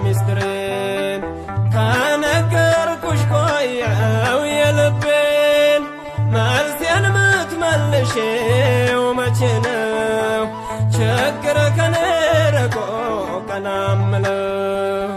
ሚስጥሬን ከነገርኩሽ ቆየው የልቤን መልሴን ምትመልሺው መቼ ነው ችግር ከኔ ርቆ ቀና እምለው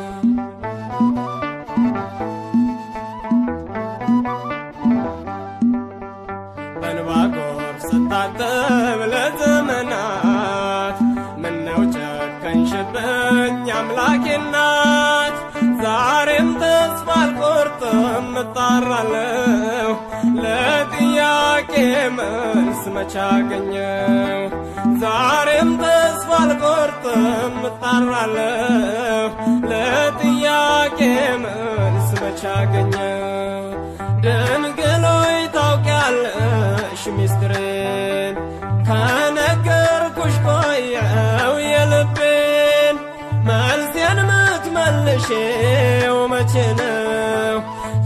በእንባ ጎርፍ ስታጠብ ለዘመናት ምነው ጨከንሽብኝ አምላኬ እናት ዛሬም ተስፋ አልቆርጥም እጣራለሁ ለጥያቄ መልስ መች አገኘው ዛሬም ተስፋ አልቆርጥም እጣራለሁ ለጥያቄ መልስ መች አገኘው ድንግል ሆይ ታውቂያለሽ ሚስጥሬን ከነገርኩሽ ቆየው የልቤን መልሴን ምትመልሺው መቼ ነው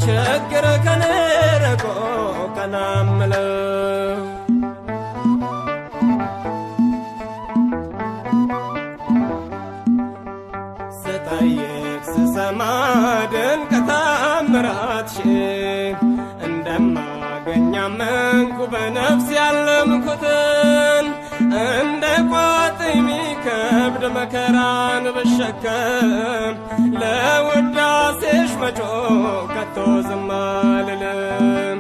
ችግር ከኔ ርቆ ቀና እምለው ስጠይቅ ስሰማ ድንቅ ተአምራትሽን እንደማገኝ አመንኩ በነፍስ ያለምኩትን እንደ ቋጥኝ ሚከብድ መከራን ብሸከም ለውዳሴሽ መጮህ ከቶ ዝም አልልም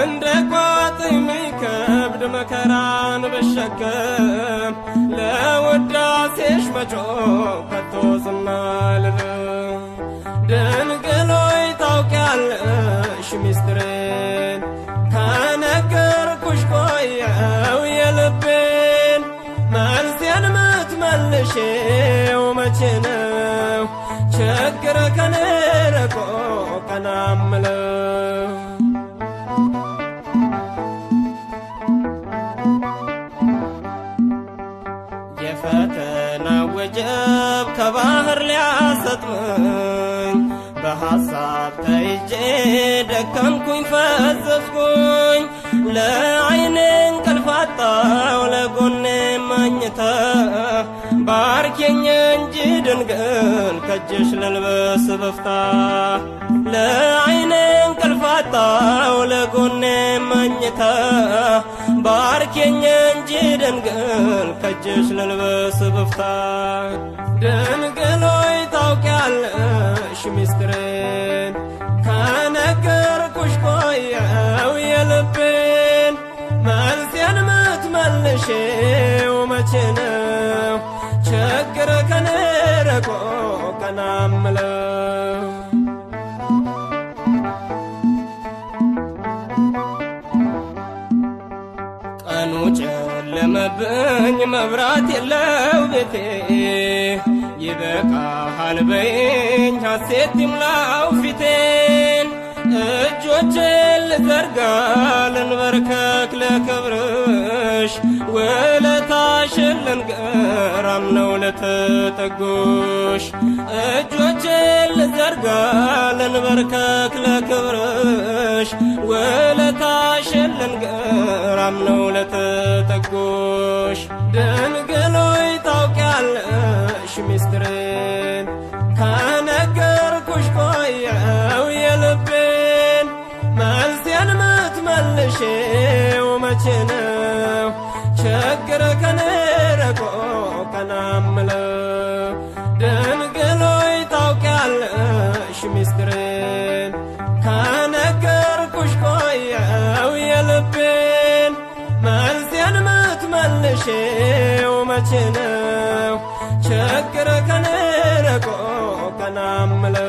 እንደ ቋጥኝ ሚከብድ መከራን ብሸከም ለውዳሴሽ መጮህ ከቶ ዝም አልልም ድንግል ሆይ ታውቂያለሽ ሚስጥሬን ከነገርኩሽ ቆየው የልቤን መልሴን ምትመልሺው መቼ ነው ችግር ከኔ ርቆ ቀና እምለው የፈተና ወጀብ ከባህር ሊያሰጥመኝ በሐሳብ ተይዤ ደከምኩኝ ፈዘዝኩኝ ለዓይኔ እንቅልፍ አጣሁ ለጎኔ ማኝታ ባርኪኝ እንጂ ድንግል ከእጅሽ ልልበስ በፍታ ለዓይኔ እንቅልፍ አጣሁ ለጎኔ ማኝታ ባርኪኝ እንጂ ድንግል ከእጅሽ ልልበስ በፍታ ድንግል ሆይ ታውቂያለሽ ሚስጥሬን ከነገርኩሽ ቆየው የልቤን መልሴን ምትመልሺው መቼ ነው ችግር ከኔ ርቆ ቀና እምለው ቀኑ ጨለመብኝ መብራት የለው ቤቴ ይበቃሃል በይኝ ሐሴት ይምላው ፊቴን እጆቼን ልዘርጋ ልንበርከክ ለክብርሽ ውለታሽን ልንገር አምነው ለተጠጉሽ እጆቼን ልዘርጋ ልንበርከክ ለክብርሽ ውለታሽን ልንገር አምነው ለተጠጉሽ ድንግል ሆይ ታውቂያለሽ ሚስጥሬን ከነገርኩሽ ቆየው የልቤን መልሴን ምትመልሺው መቼ ነው ችግር ከኔ ርቆ ቀና እምለው ድንግል ሆይ ታውቂያለሽ ሚስጥሬን ከነገርኩሽ ቆየው የልቤን መልሴን ምትመልሺው መቼ ነው ችግር ከኔ ርቆ ቀና እምለው